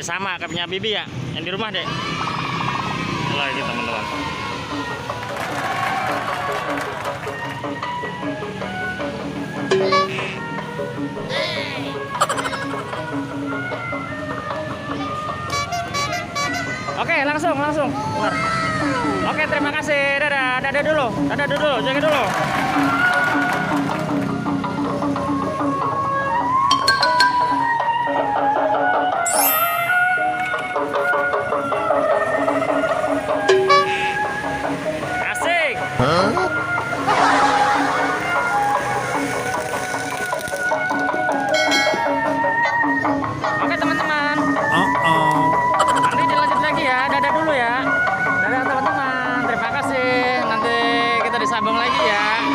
sama kayak punya Bibi ya, yang di rumah deh. Lagi teman-teman. Oke, langsung. Keluar. Oke, terima kasih. Dadah dulu, jaga dulu. Asik. Oke teman-teman. Nanti dilanjut lagi ya. Dadah dulu ya. Dadah teman-teman. Terima kasih. Nanti kita disambung lagi ya.